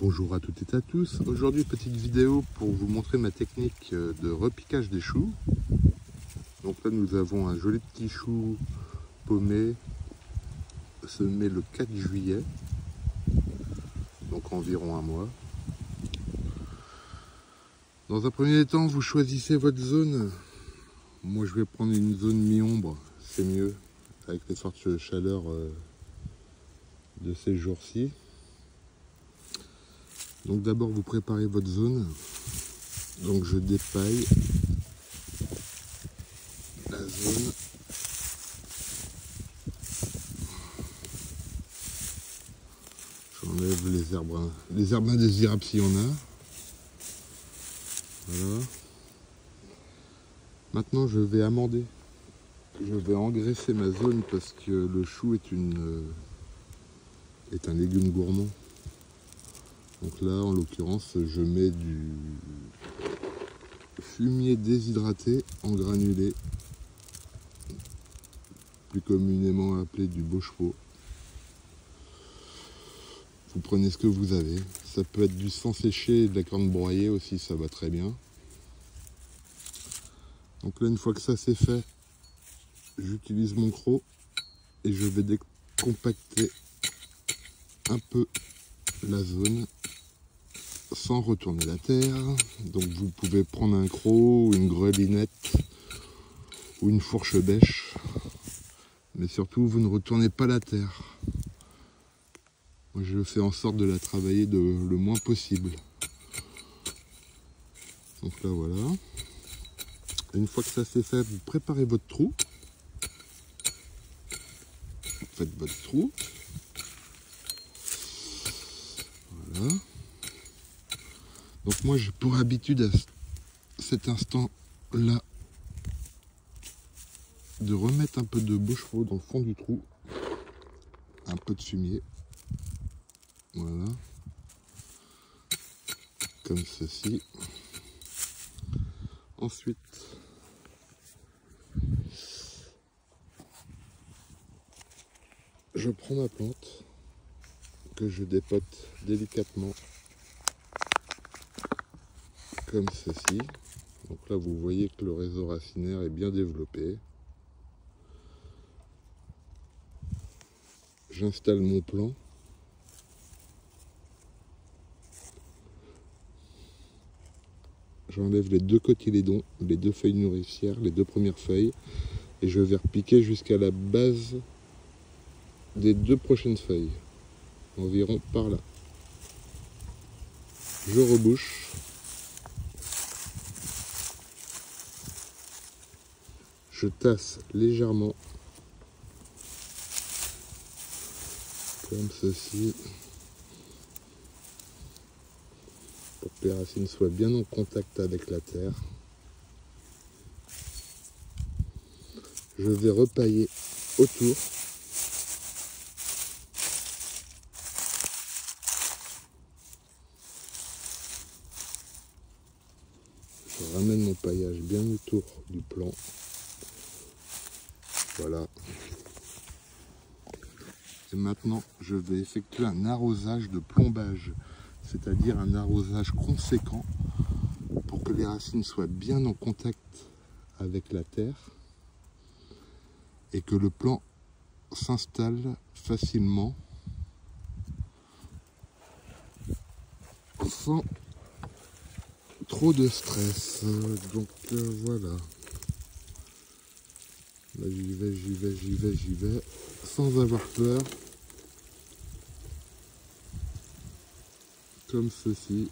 Bonjour à toutes et à tous. Aujourd'hui, petite vidéo pour vous montrer ma technique de repiquage des choux. Donc là, nous avons un joli petit chou paumé semé le 4 juillet, donc environ un mois. Dans un premier temps, vous choisissez votre zone. Moi, je vais prendre une zone mi-ombre, c'est mieux, avec les fortes chaleurs de ces jours-ci. Donc d'abord, vous préparez votre zone. Donc je dépaille la zone. J'enlève les herbes indésirables s'il y en a. Voilà. Maintenant, je vais amender. Je vais engraisser ma zone parce que le chou est un légume gourmand. Donc là, en l'occurrence, je mets du fumier déshydraté en granulé, plus communément appelé du Bochereau. Vous prenez ce que vous avez. Ça peut être du sang séché et de la corne broyée aussi, ça va très bien. Donc là, une fois que ça c'est fait, j'utilise mon croc et je vais décompacter un peu la zone sans retourner la terre. Donc vous pouvez prendre un croc ou une grelinette ou une fourche bêche, mais surtout vous ne retournez pas la terre. Moi je fais en sorte de la travailler le moins possible. Donc là voilà. Une fois que ça c'est fait, vous préparez votre trou. Vous faites votre trou. Voilà. Donc moi j'ai pour habitude à cet instant-là de remettre un peu de Bochereau dans le fond du trou. Un peu de fumier. Voilà. Comme ceci. Ensuite, je prends ma plante que je dépote délicatement comme ceci. Donc là vous voyez que le réseau racinaire est bien développé. J'installe mon plant. J'enlève les deux cotylédons, les deux feuilles nourricières, les deux premières feuilles, et je vais repiquer jusqu'à la base des deux prochaines feuilles, environ par là. Je rebouche. Je tasse légèrement, comme ceci, pour que les racines soient bien en contact avec la terre. Je vais repailler autour. Je ramène mon paillage bien autour du plant. Voilà. Et maintenant, je vais effectuer un arrosage de plombage, c'est-à-dire un arrosage conséquent pour que les racines soient bien en contact avec la terre et que le plant s'installe facilement sans trop de stress. Donc voilà. Là j'y vais, sans avoir peur. Comme ceci.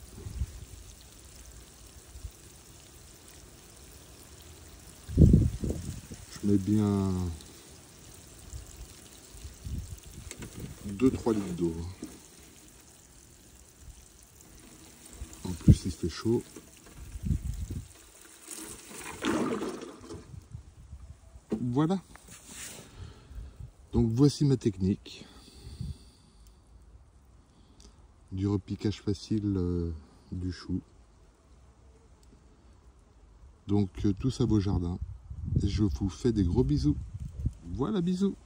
Je mets bien 2-3 litres d'eau. En plus il fait chaud. Voilà. Donc voici ma technique du repiquage facile du chou. Donc tous à vos jardins. Et je vous fais des gros bisous. Voilà, bisous.